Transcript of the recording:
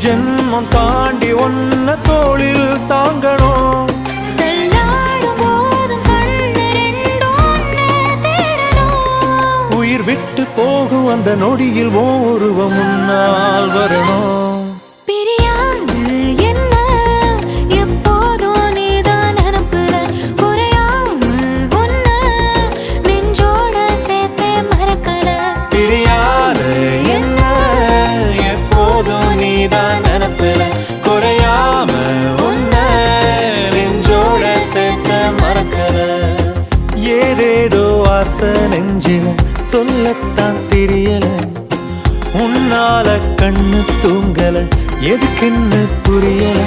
ஜென்மம் தாண்டி ஒன்ன தோளில் தாங்கணும். உயிர் விட்டு போகும் அந்த நொடியில் ஓருவம் முன்னால் வரணும். ஏதேதோ ஆசை நெஞ்சில சொல்லத்தான் தெரியல. உன்னால கண்ணு தூங்கல, எதுக்குன்னு புரியல.